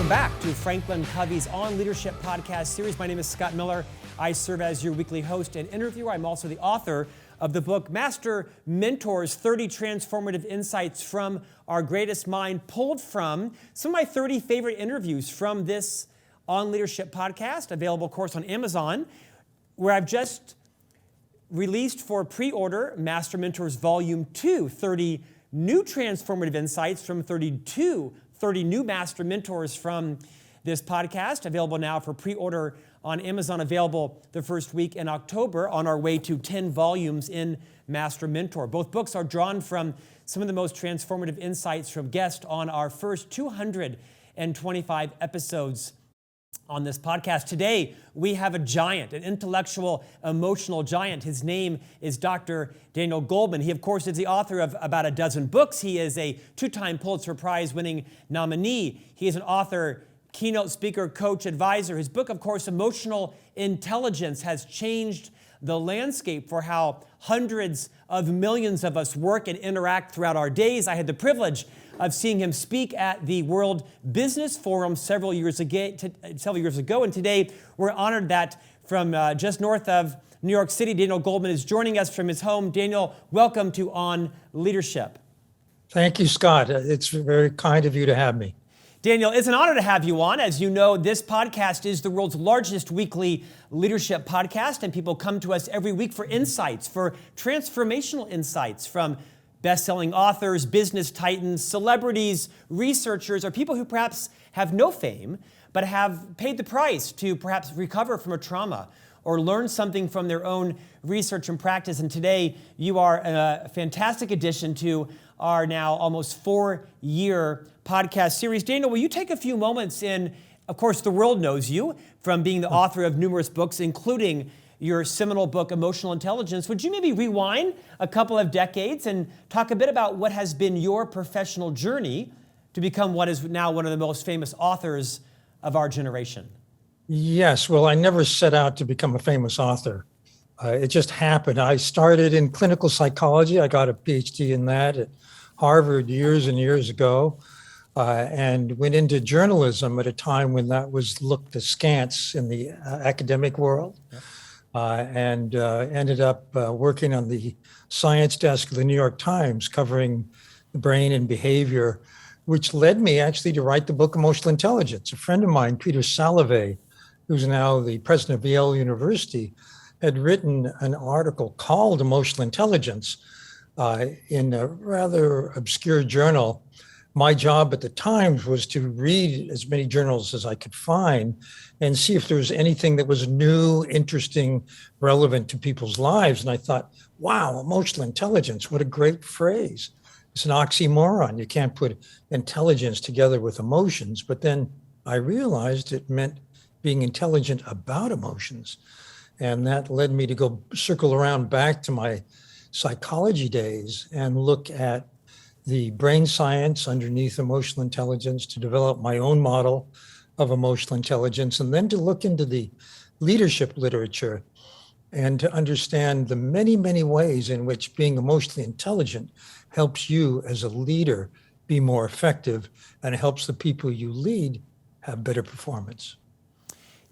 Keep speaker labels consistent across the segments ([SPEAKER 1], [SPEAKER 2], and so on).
[SPEAKER 1] Welcome back to Franklin Covey's On Leadership podcast series. My name is Scott Miller. I serve as your weekly host and interviewer. I'm also the author of the book, Master Mentors, 30 Transformative Insights from Our Greatest Mind, pulled from some of my 30 favorite interviews from this On Leadership podcast, available, of course, on Amazon, where I've just released for pre-order Master Mentors Volume 2, 30 new transformative insights from 30 new master mentors from this podcast, available now for pre-order on Amazon, available the first week in October, on our way to 10 volumes in Master Mentor. Both books are drawn from some of the most transformative insights from guests on our first 225 episodes on this podcast. Today, we have a giant, an intellectual, emotional giant. His name is Dr. Daniel Goleman. He, of course, is the author of about a dozen books. He is a two-time Pulitzer Prize-winning nominee. He is an author, keynote speaker, coach, advisor. His book, of course, Emotional Intelligence, has changed the landscape for how hundreds of millions of us work and interact throughout our days. I had the privilege of seeing him speak at the World Business Forum several years ago. And today, we're honored that from just north of New York City, Daniel Goleman is joining us from his home. Daniel, welcome to On Leadership.
[SPEAKER 2] Thank you, Scott. It's very kind of you to have me.
[SPEAKER 1] Daniel, it's an honor to have you on. As you know, this podcast is the world's largest weekly leadership podcast, and people come to us every week for insights, for transformational insights from best-selling authors, business titans, celebrities, researchers, or people who perhaps have no fame, but have paid the price to perhaps recover from a trauma or learn something from their own research and practice. And today, you are a fantastic addition to our now almost 4-year podcast series. Daniel, will you take a few moments of course, the world knows you from being the author of numerous books, including your seminal book, Emotional Intelligence. Would you maybe rewind a couple of decades and talk a bit about what has been your professional journey to become what is now one of the most famous authors of our generation?
[SPEAKER 2] Yes, well, I never set out to become a famous author. It just happened. I started in clinical psychology. I got a PhD in that at Harvard years and years ago, and went into journalism at a time when that was looked askance in the academic world. Yep. And ended up working on the science desk of the New York Times, covering the brain and behavior, which led me actually to write the book Emotional Intelligence. A friend of mine, Peter Salovey, who's now the president of Yale University, had written an article called Emotional Intelligence in a rather obscure journal. My job at the Times was to read as many journals as I could find and see if there was anything that was new, interesting, relevant to people's lives. And I thought, wow, emotional intelligence, what a great phrase. It's an oxymoron. You can't put intelligence together with emotions. But then I realized it meant being intelligent about emotions. And that led me to go circle around back to my psychology days and look at the brain science underneath emotional intelligence to develop my own model of emotional intelligence, and then to look into the leadership literature and to understand the many, many ways in which being emotionally intelligent helps you as a leader be more effective and helps the people you lead have better performance.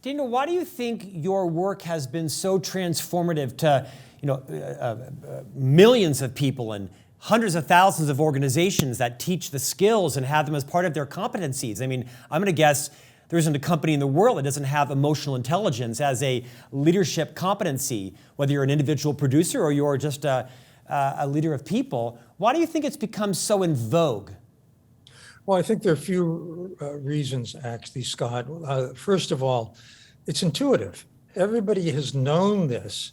[SPEAKER 1] Daniel, why do you think your work has been so transformative to millions of people and hundreds of thousands of organizations that teach the skills and have them as part of their competencies? I mean, I'm going to guess there isn't a company in the world that doesn't have emotional intelligence as a leadership competency, whether you're an individual producer or you're just a leader of people. Why do you think it's become so in vogue?
[SPEAKER 2] Well, I think there are a few reasons, actually, Scott. First of all, it's intuitive. Everybody has known this,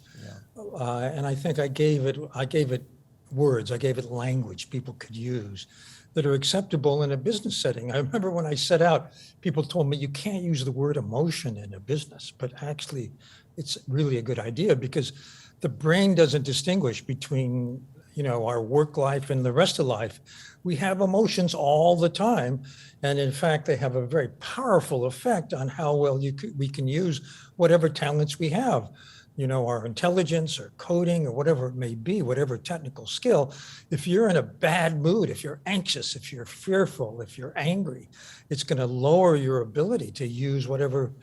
[SPEAKER 2] and I think I gave it words, I gave it language people could use that are acceptable in a business setting. I remember when I set out, people told me you can't use the word emotion in a business, but actually it's really a good idea because the brain doesn't distinguish between our work life and the rest of life, we have emotions all the time. And in fact, they have a very powerful effect on how well we can use whatever talents we have, our intelligence or coding or whatever it may be, whatever technical skill. If you're in a bad mood, if you're anxious, if you're fearful, if you're angry, it's going to lower your ability to use whatever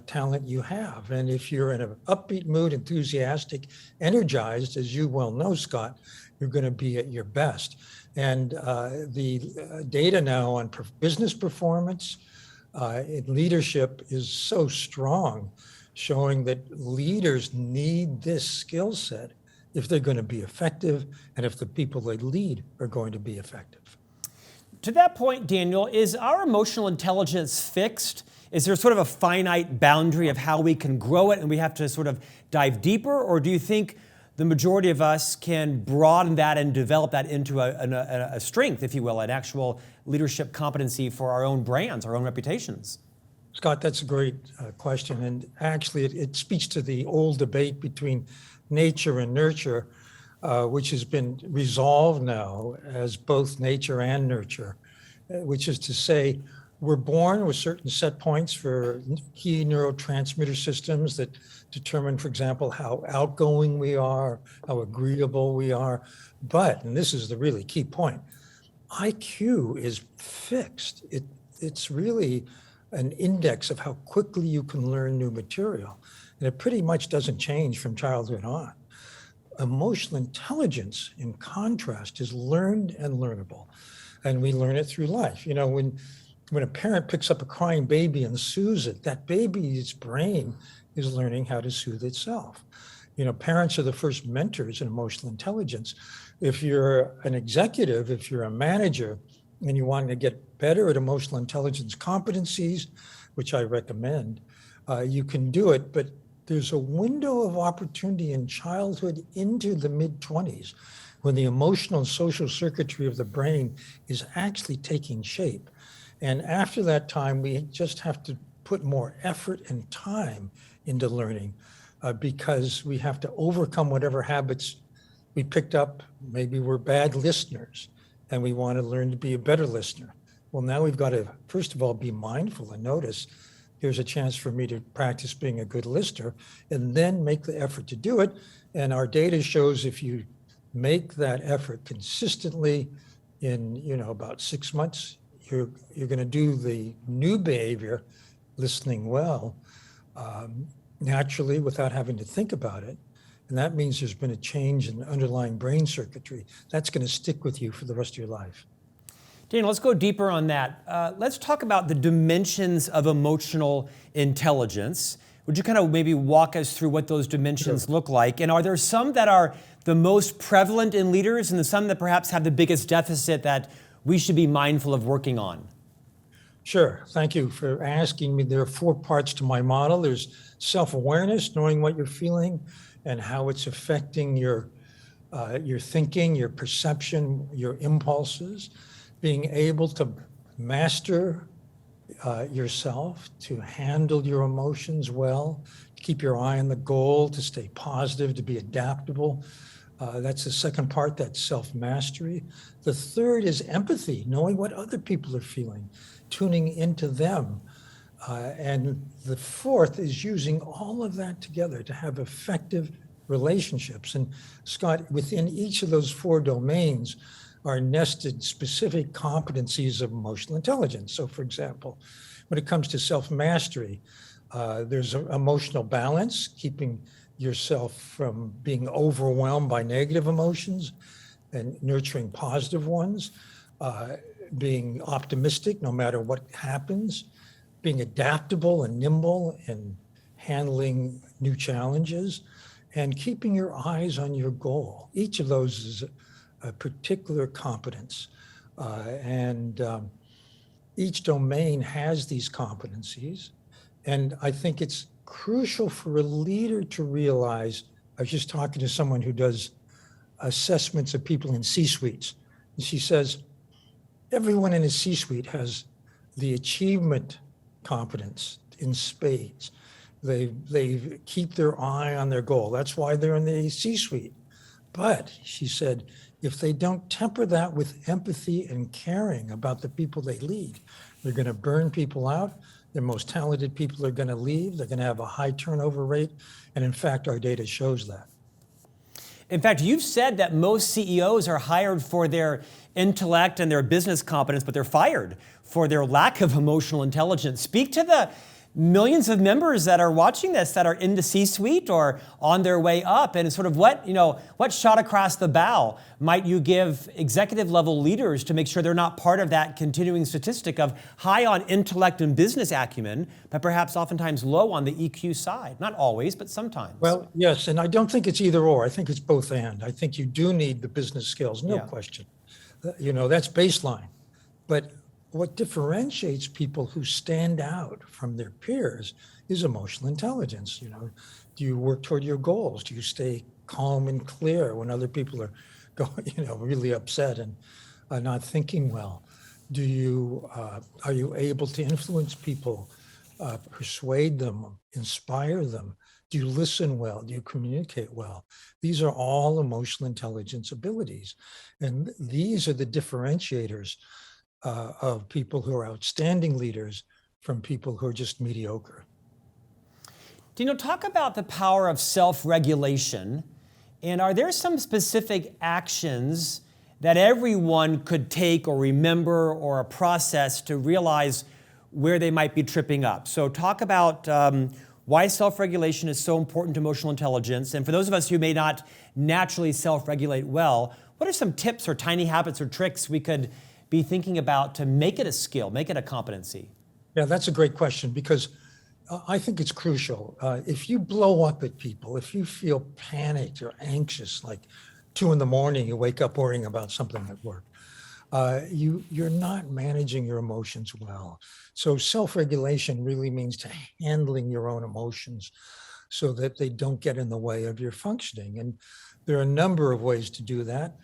[SPEAKER 2] talent you have. And if you're in an upbeat mood, enthusiastic, energized, as you well know, Scott, you're going to be at your best. And the data now on business performance in leadership is so strong, showing that leaders need this skill set if they're going to be effective and if the people they lead are going to be effective.
[SPEAKER 1] To that point, Daniel, is our emotional intelligence fixed? Is there sort of a finite boundary of how we can grow it and we have to sort of dive deeper? Or do you think the majority of us can broaden that and develop that into a strength, if you will, an actual leadership competency for our own brands, our own reputations?
[SPEAKER 2] Scott, that's a great question. And actually, it speaks to the old debate between nature and nurture, which has been resolved now as both nature and nurture, which is to say, we're born with certain set points for key neurotransmitter systems that determine, for example, how outgoing we are, how agreeable we are. But, and this is the really key point, IQ is fixed. It's really an index of how quickly you can learn new material. And it pretty much doesn't change from childhood on. Emotional intelligence, in contrast, is learned and learnable. And we learn it through life. When a parent picks up a crying baby and soothes it, that baby's brain is learning how to soothe itself. Parents are the first mentors in emotional intelligence. If you're an executive, if you're a manager, and you want to get better at emotional intelligence competencies, which I recommend, you can do it. But there's a window of opportunity in childhood into the mid-20s when the emotional and social circuitry of the brain is actually taking shape. And after that time, we just have to put more effort and time into learning because we have to overcome whatever habits we picked up. Maybe we're bad listeners and we want to learn to be a better listener. Well, now we've got to, first of all, be mindful and notice here's a chance for me to practice being a good listener and then make the effort to do it. And our data shows if you make that effort consistently in, about 6 months, you're going to do the new behavior, listening well, naturally without having to think about it. And that means there's been a change in underlying brain circuitry. That's going to stick with you for the rest of your life.
[SPEAKER 1] Daniel, let's go deeper on that. Let's talk about the dimensions of emotional intelligence. Would you kind of maybe walk us through what those dimensions look like? And are there some that are the most prevalent in leaders and some that perhaps have the biggest deficit that we should be mindful of working on?
[SPEAKER 2] Sure. Thank you for asking me. There are 4 parts to my model. There's self-awareness, knowing what you're feeling and how it's affecting your thinking, your perception, your impulses, being able to master yourself, to handle your emotions well, to keep your eye on the goal, to stay positive, to be adaptable. That's the second part, that's self-mastery. The third is empathy, knowing what other people are feeling, tuning into them. And the fourth is using all of that together to have effective relationships. And Scott, within each of those 4 domains are nested specific competencies of emotional intelligence. So for example, when it comes to self-mastery, there's emotional balance, keeping yourself from being overwhelmed by negative emotions and nurturing positive ones, being optimistic no matter what happens, being adaptable and nimble and handling new challenges, and keeping your eyes on your goal. Each of those is a particular competence. Each domain has these competencies. And I think it's crucial for a leader to realize, I was just talking to someone who does assessments of people in C-suites. And she says, everyone in a C-suite has the achievement competence in spades. They keep their eye on their goal. That's why they're in the C-suite. But she said, if they don't temper that with empathy and caring about the people they lead, they're going to burn people out. The most talented people are going to leave. They're going to have a high turnover rate. And in fact, our data shows that.
[SPEAKER 1] In fact, you've said that most CEOs are hired for their intellect and their business competence, but they're fired for their lack of emotional intelligence. Speak to the millions of members that are watching this, that are in the C-suite or on their way up, and sort of what shot across the bow might you give executive level leaders to make sure they're not part of that continuing statistic of high on intellect and business acumen, but perhaps oftentimes low on the EQ side? Not always, but sometimes.
[SPEAKER 2] Well, yes, and I don't think it's either or. I think it's both and. I think you do need the business skills, no question. That's baseline. But what differentiates people who stand out from their peers is emotional intelligence. Do you work toward your goals? Do you stay calm and clear when other people are going, really upset and not thinking well? Are you able to influence people, persuade them, inspire them? Do you listen well? Do you communicate well? These are all emotional intelligence abilities. And these are the differentiators of people who are outstanding leaders from people who are just mediocre.
[SPEAKER 1] Dino, talk about the power of self-regulation. And are there some specific actions that everyone could take or remember or a process to realize where they might be tripping up? So talk about why self-regulation is so important to emotional intelligence. And for those of us who may not naturally self-regulate well, what are some tips or tiny habits or tricks we could be thinking about to make it a skill, make it a competency?
[SPEAKER 2] Yeah, that's a great question, because I think it's crucial. If you blow up at people, if you feel panicked or anxious, like 2 a.m, you wake up worrying about something at work, you're not managing your emotions well. So self-regulation really means to handling your own emotions so that they don't get in the way of your functioning. And there are a number of ways to do that.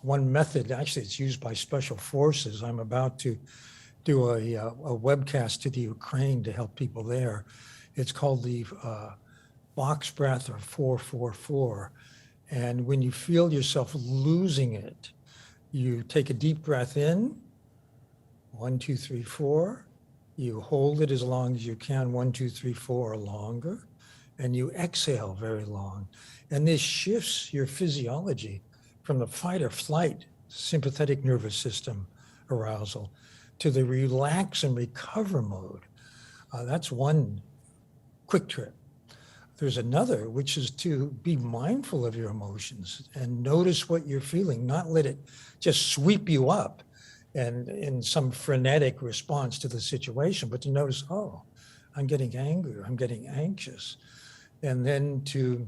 [SPEAKER 2] One method, actually, it's used by special forces. I'm about to do a webcast to the Ukraine to help people there. It's called the box breath, or 4-4-4. And when you feel yourself losing it, you take a deep breath in, 1, 2, 3, 4. You hold it as long as you can, 1, 2, 3, 4 or longer, and you exhale very long. And this shifts your physiology from the fight or flight sympathetic nervous system arousal to the relax and recover mode. That's one quick trick. There's another, which is to be mindful of your emotions and notice what you're feeling, not let it just sweep you up and in some frenetic response to the situation, but to notice, oh, I'm getting angry, or I'm getting anxious. And then to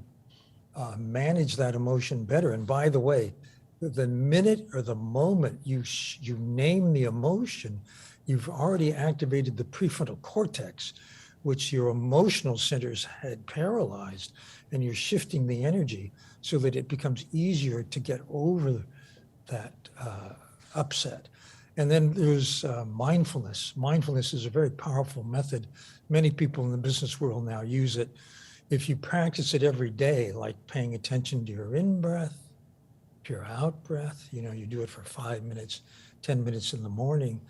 [SPEAKER 2] manage that emotion better. And by the way, the minute or the moment you name the emotion, you've already activated the prefrontal cortex, which your emotional centers had paralyzed, and you're shifting the energy so that it becomes easier to get over that upset. And then there's mindfulness. Mindfulness is a very powerful method. Many people in the business world now use it. If you practice it every day, like paying attention to your in-breath, to your out-breath, you do it for 5 minutes, 10 minutes in the morning,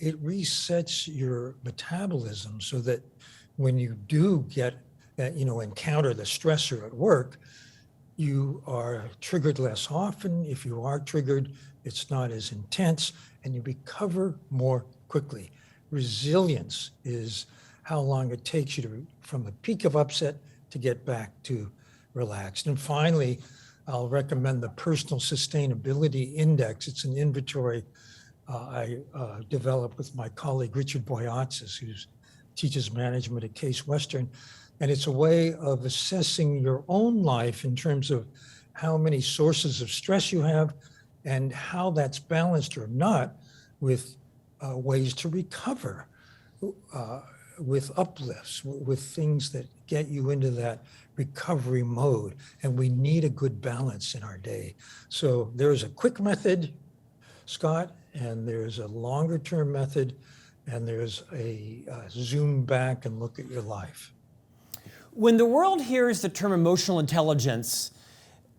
[SPEAKER 2] it resets your metabolism so that when you do get, encounter the stressor at work, you are triggered less often. If you are triggered, it's not as intense, and you recover more quickly. Resilience is how long it takes you from the peak of upset to get back to relaxed. And finally, I'll recommend the Personal Sustainability Index. It's an inventory I developed with my colleague, Richard Boyatzis, who teaches management at Case Western. And it's a way of assessing your own life in terms of how many sources of stress you have and how that's balanced or not with ways to recover, with uplifts, with things that get you into that recovery mode. And we need a good balance in our day. So there's a quick method, Scott, and there's a longer term method, and there's a zoom back and look at your life.
[SPEAKER 1] When the world hears the term emotional intelligence,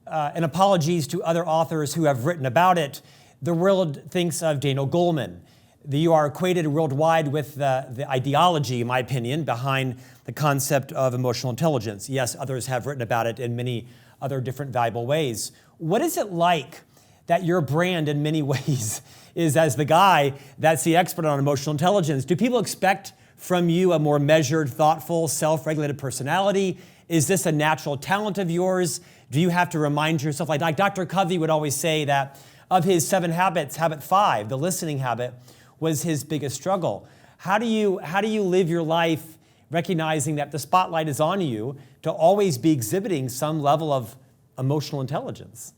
[SPEAKER 1] and apologies to other authors who have written about it, the world thinks of Daniel Goleman. You are equated worldwide with the ideology, in my opinion, behind the concept of emotional intelligence. Yes, others have written about it in many other different valuable ways. What is it like that your brand in many ways is as the guy that's the expert on emotional intelligence? Do people expect from you a more measured, thoughtful, self-regulated personality? Is this a natural talent of yours? Do you have to remind yourself, like Dr. Covey would always say that of his 7 habits, habit 5, the listening habit, was his biggest struggle. How do you live your life recognizing that the spotlight is on you to always be exhibiting some level of emotional intelligence?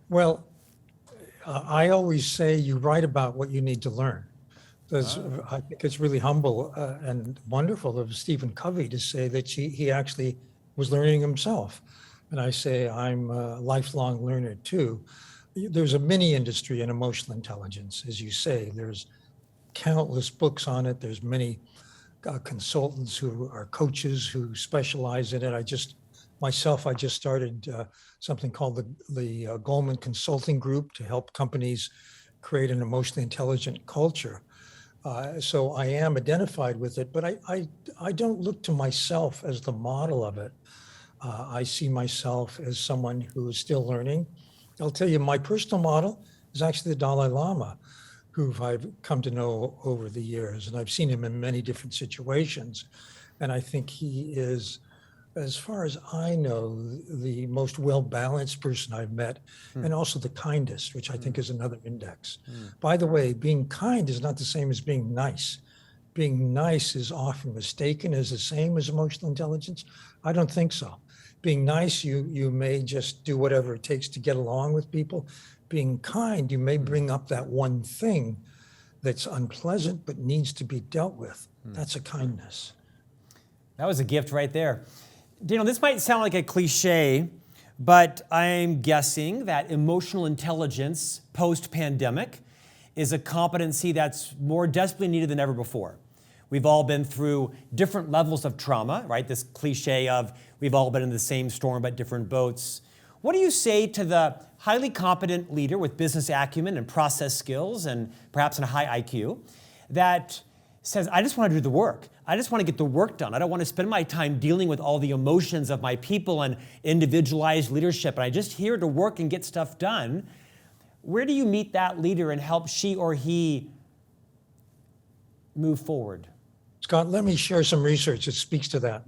[SPEAKER 2] Well, I always say you write about what you need to learn. I think it's really humble and wonderful of Stephen Covey to say that he actually was learning himself. And I say I'm a lifelong learner too. There's a mini industry in emotional intelligence, as you say. There's countless books on it. There's many consultants who are coaches who specialize in it. I just started something called the Goleman Consulting Group to help companies create an emotionally intelligent culture. So I am identified with it, but I don't look to myself as the model of it. I see myself as someone who is still learning. I'll tell you, my personal model is actually the Dalai Lama, who I've come to know over the years, and I've seen him in many different situations. And I think he is, as far as I know, the most well-balanced person I've met, and also the kindest, which I think is another index. By the way, being kind is not the same as being nice. Being nice is often mistaken as the same as emotional intelligence. I don't think so. Being nice, you may just do whatever it takes to get along with people. Being kind, you may bring up that one thing that's unpleasant but needs to be dealt with. That's a kindness.
[SPEAKER 1] That was a gift right there. Daniel, this might sound like a cliche, but I'm guessing that emotional intelligence post-pandemic is a competency that's more desperately needed than ever before. We've all been through different levels of trauma, right? This cliche of we've all been in the same storm but different boats. What do you say to the highly competent leader with business acumen and process skills and perhaps a high IQ that says, I just want to do the work. I just want to get the work done. I don't want to spend my time dealing with all the emotions of my people and individualized leadership. And I'm just here to work and get stuff done. Where do you meet that leader and help she or he move forward?
[SPEAKER 2] Scott, let me share some research that speaks to that.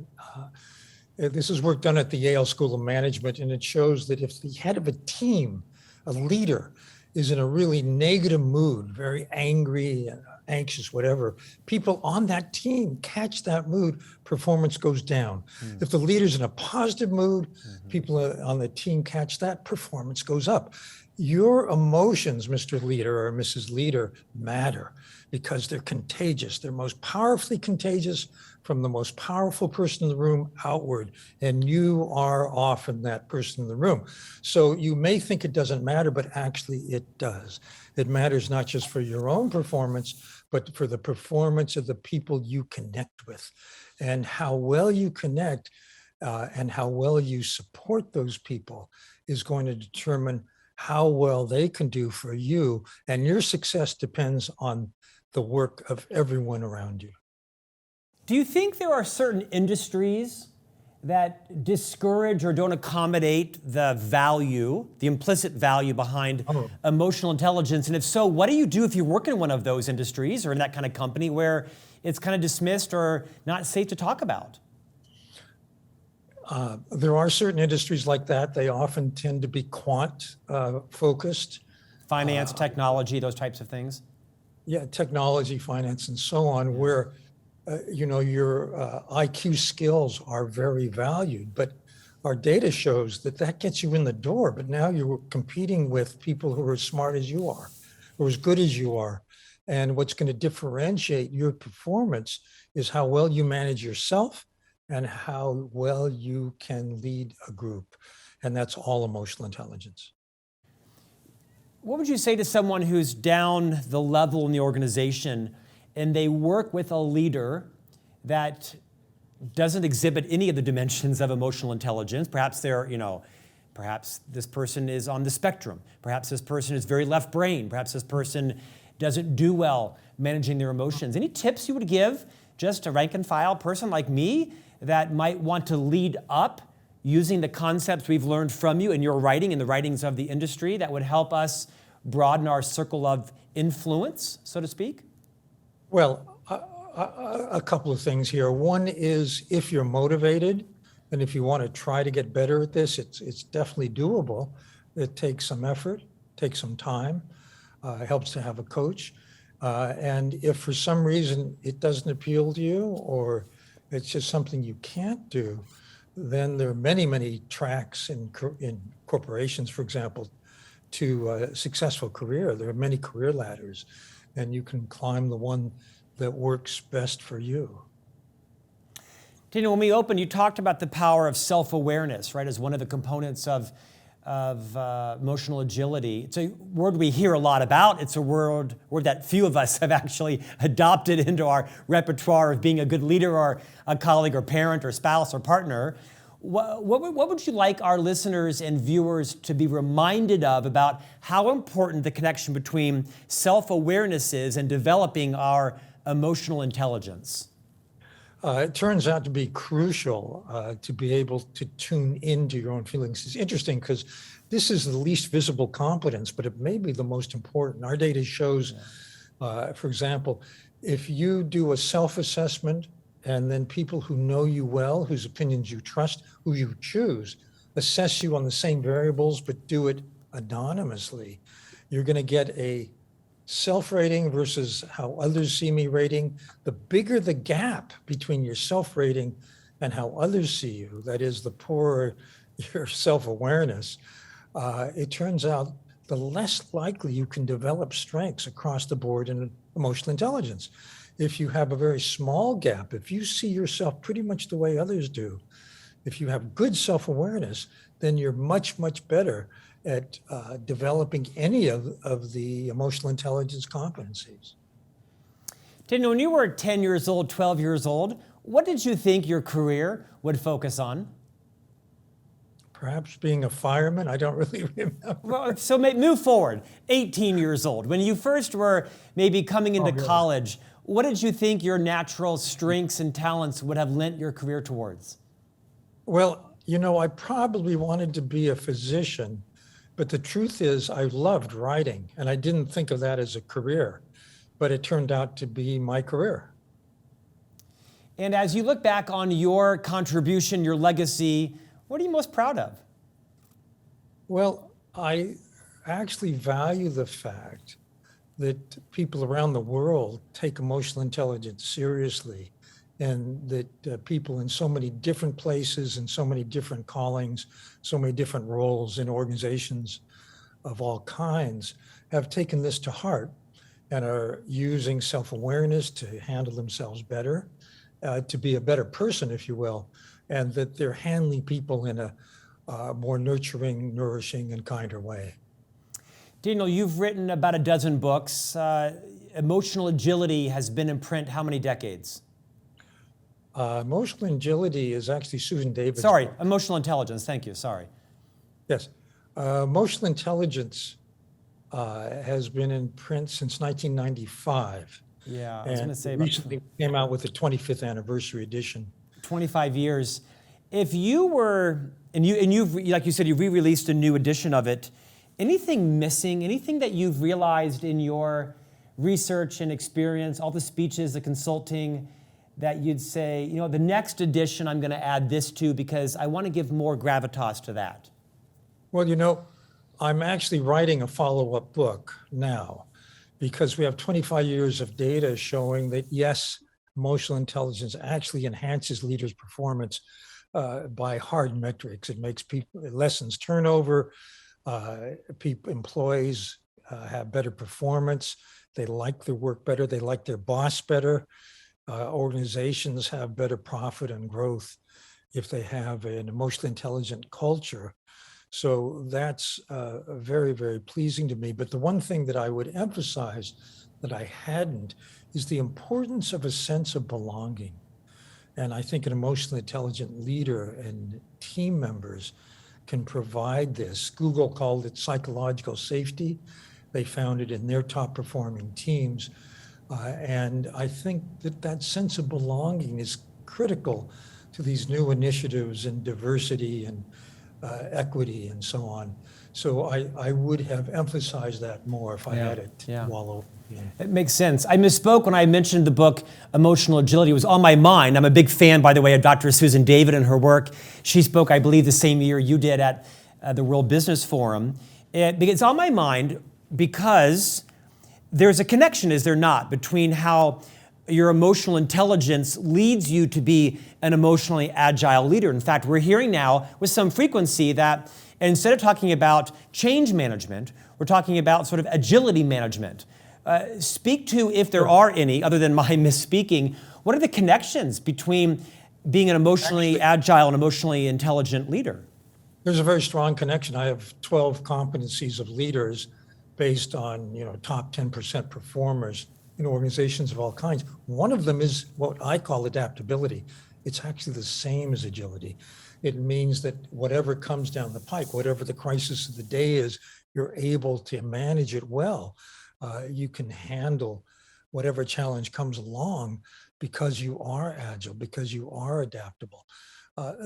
[SPEAKER 2] This is work done at the Yale School of Management, and it shows that if the head of a team, a leader, is in a really negative mood, very angry, anxious, whatever, people on that team catch that mood, performance goes down. If the leader's in a positive mood, people on the team catch that, performance goes up. Your emotions, Mr. Leader or Mrs. Leader, matter because they're contagious. They're most powerfully contagious from the most powerful person in the room outward, and you are often that person in the room. So you may think it doesn't matter, but actually it does. It matters not just for your own performance, but for the performance of the people you connect with. And how well you connect and how well you support those people is going to determine how well they can do for you. And your success depends on the work of everyone around you.
[SPEAKER 1] Do you think there are certain industries that discourage or don't accommodate the value, the implicit value behind emotional intelligence? And if so, what do you do if you work in one of those industries or in that kind of company where it's kind of dismissed or not safe to talk about?
[SPEAKER 2] There are certain industries like that. They often tend to be quant focused.
[SPEAKER 1] Finance, technology, those types of things?
[SPEAKER 2] Yeah, technology, finance, and so on, where your IQ skills are very valued, but our data shows that gets you in the door. But now you're competing with people who are as smart as you are, who are as good as you are. And what's going to differentiate your performance is how well you manage yourself and how well you can lead a group. And that's all emotional intelligence.
[SPEAKER 1] What would you say to someone who's down the level in the organization and they work with a leader that doesn't exhibit any of the dimensions of emotional intelligence. Perhaps perhaps this person is on the spectrum. Perhaps this person is very left brain. Perhaps this person doesn't do well managing their emotions. Any tips you would give just a rank and file person like me that might want to lead up using the concepts we've learned from you in your writing and the writings of the industry that would help us broaden our circle of influence, so to speak?
[SPEAKER 2] Well, a couple of things here. One is if you're motivated and if you want to try to get better at this, it's definitely doable. It takes some effort, takes some time. It helps to have a coach. And if for some reason it doesn't appeal to you or it's just something you can't do, then there are many, many tracks in corporations, for example, to a successful career. There are many career ladders, and you can climb the one that works best for you.
[SPEAKER 1] Daniel, when we opened, you talked about the power of self-awareness, right, as one of the components of emotional agility. It's a word we hear a lot about. It's a word that few of us have actually adopted into our repertoire of being a good leader or a colleague or parent or spouse or partner. What would you like our listeners and viewers to be reminded of about how important the connection between self-awareness is and developing our emotional intelligence?
[SPEAKER 2] It turns out to be crucial to be able to tune into your own feelings. It's interesting because this is the least visible competence, but it may be the most important. Our data shows, for example, if you do a self-assessment and then people who know you well, whose opinions you trust, who you choose, assess you on the same variables, but do it anonymously, you're going to get a self-rating versus how others see me rating. The bigger the gap between your self-rating and how others see you, that is, the poorer your self-awareness, it turns out the less likely you can develop strengths across the board in emotional intelligence. If you have a very small gap, if you see yourself pretty much the way others do, if you have good self-awareness, then you're much, much better at developing any of the emotional intelligence competencies.
[SPEAKER 1] Daniel, when you were 10 years old, 12 years old, what did you think your career would focus on?
[SPEAKER 2] Perhaps being a fireman, I don't really remember.
[SPEAKER 1] Well, so move forward, 18 years old. When you first were maybe coming into college, what did you think your natural strengths and talents would have lent your career towards?
[SPEAKER 2] Well, I probably wanted to be a physician, but the truth is I loved writing and I didn't think of that as a career, but it turned out to be my career.
[SPEAKER 1] And as you look back on your contribution, your legacy, what are you most proud of?
[SPEAKER 2] Well, I actually value the fact that people around the world take emotional intelligence seriously, and that people in so many different places and so many different callings, so many different roles in organizations of all kinds have taken this to heart and are using self-awareness to handle themselves better, to be a better person, if you will, and that they're handling people in a more nurturing, nourishing, and kinder way.
[SPEAKER 1] Daniel, you've written about a dozen books. Emotional agility has been in print how many decades?
[SPEAKER 2] Emotional agility is actually Susan David's
[SPEAKER 1] Sorry,
[SPEAKER 2] book.
[SPEAKER 1] emotional intelligence. Thank you. Sorry.
[SPEAKER 2] Yes. Emotional intelligence has been in print since 1995.
[SPEAKER 1] Yeah, I was going to say about
[SPEAKER 2] recently came out with the 25th anniversary edition.
[SPEAKER 1] 25 years. If you were, and you've, like you said, you re-released a new edition of it, anything missing, anything that you've realized in your research and experience, all the speeches, the consulting, that you'd say, the next edition I'm going to add this to because I want to give more gravitas to that?
[SPEAKER 2] Well, I'm actually writing a follow-up book now because we have 25 years of data showing that, yes, emotional intelligence actually enhances leaders' performance by hard metrics. It makes people, it lessens turnover, employees have better performance, they like their work better, they like their boss better. Organizations have better profit and growth if they have an emotionally intelligent culture. So that's very, very pleasing to me. But the one thing that I would emphasize that I hadn't is the importance of a sense of belonging. And I think an emotionally intelligent leader and team members can provide this. Google called it psychological safety. They found it in their top performing teams. And I think that sense of belonging is critical to these new initiatives in diversity and equity and so on. So I would have emphasized that more if I had it wallow.
[SPEAKER 1] It makes sense. I misspoke when I mentioned the book Emotional Agility. It was on my mind. I'm a big fan, by the way, of Dr. Susan David and her work. She spoke, I believe, the same year you did at the World Business Forum. It's on my mind because there's a connection, is there not, between how your emotional intelligence leads you to be an emotionally agile leader. In fact, we're hearing now with some frequency that instead of talking about change management, we're talking about sort of agility management. Speak to, if there are any, other than my misspeaking, what are the connections between being an emotionally agile and emotionally intelligent leader?
[SPEAKER 2] There's a very strong connection. I have 12 competencies of leaders based on, top 10% performers in organizations of all kinds. One of them is what I call adaptability. It's actually the same as agility. It means that whatever comes down the pike, whatever the crisis of the day is, you're able to manage it well. You can handle whatever challenge comes along because you are agile, because you are adaptable.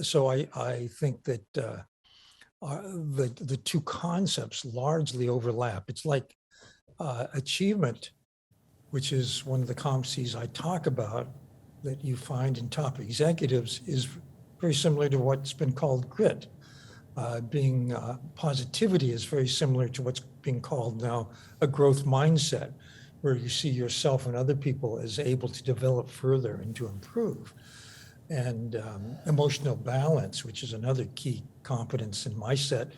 [SPEAKER 2] So I think that the two concepts largely overlap. It's like achievement, which is one of the competencies I talk about that you find in top executives, is very similar to what's been called grit. Positivity is very similar to what's being called now a growth mindset, where you see yourself and other people as able to develop further and to improve. And emotional balance, which is another key competence in my set,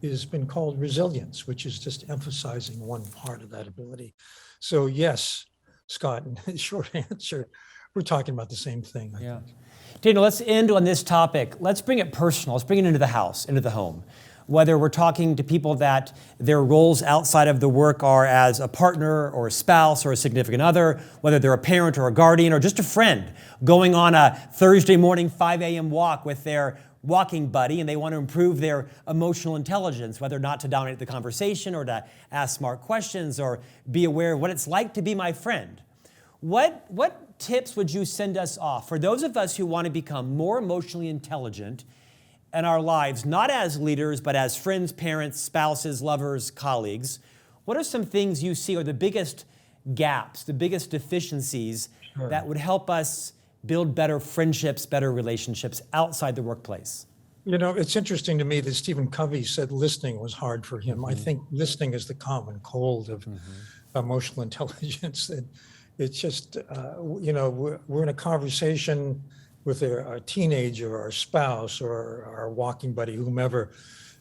[SPEAKER 2] has been called resilience, which is just emphasizing one part of that ability. So yes, Scott, in the short answer, we're talking about the same thing, I think.
[SPEAKER 1] Daniel, let's end on this topic. Let's bring it personal. Let's bring it into the house, into the home. Whether we're talking to people that their roles outside of the work are as a partner or a spouse or a significant other, whether they're a parent or a guardian or just a friend going on a Thursday morning 5 a.m. walk with their walking buddy and they want to improve their emotional intelligence, whether not to dominate the conversation or to ask smart questions or be aware of what it's like to be my friend. What tips would you send us off for those of us who want to become more emotionally intelligent in our lives, not as leaders, but as friends, parents, spouses, lovers, colleagues? What are some things you see are the biggest gaps, the biggest deficiencies that would help us build better friendships, better relationships outside the workplace?
[SPEAKER 2] It's interesting to me that Stephen Covey said listening was hard for him. I think listening is the common cold of emotional intelligence. It's just, we're in a conversation with our teenager or our spouse or our walking buddy, whomever.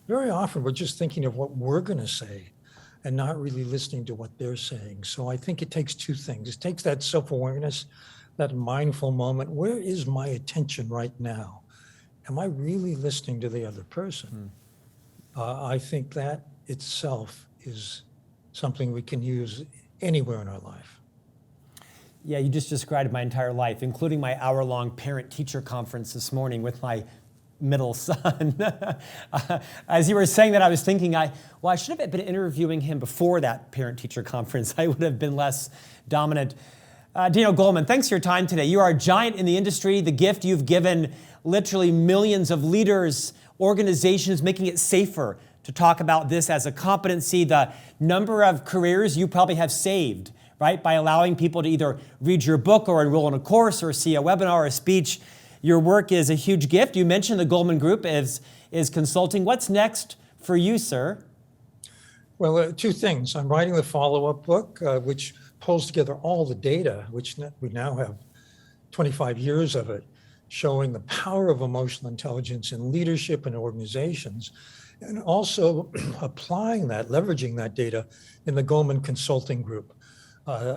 [SPEAKER 2] Very often we're just thinking of what we're going to say and not really listening to what they're saying. So I think it takes two things. It takes that self-awareness, that mindful moment. Where is my attention right now? Am I really listening to the other person? I think that itself is something we can use anywhere in our life.
[SPEAKER 1] Yeah, you just described my entire life, including my hour-long parent-teacher conference this morning with my middle son. As you were saying that, I was thinking, I should have been interviewing him before that parent-teacher conference. I would have been less dominant. Daniel Goleman, thanks for your time today. You are a giant in the industry. The gift you've given literally millions of leaders, organizations, making it safer to talk about this as a competency. The number of careers you probably have saved, right? By allowing people to either read your book or enroll in a course or see a webinar or a speech. Your work is a huge gift. You mentioned the Goleman Group is consulting. What's next for you, sir?
[SPEAKER 2] Well, two things. I'm writing the follow-up book, which pulls together all the data, which we now have 25 years of it, showing the power of emotional intelligence in leadership and organizations, and also applying that, leveraging that data in the Goleman Consulting Group.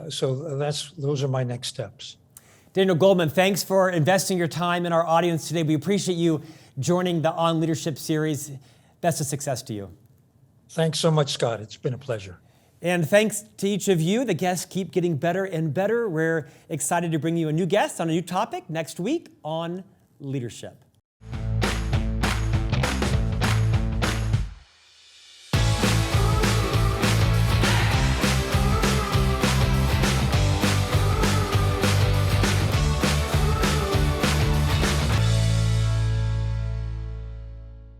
[SPEAKER 2] So those are my next steps.
[SPEAKER 1] Daniel Goleman, thanks for investing your time in our audience today. We appreciate you joining the On Leadership series. Best of success to you.
[SPEAKER 2] Thanks so much, Scott. It's been a pleasure.
[SPEAKER 1] And thanks to each of you. The guests keep getting better and better. We're excited to bring you a new guest on a new topic next week on leadership.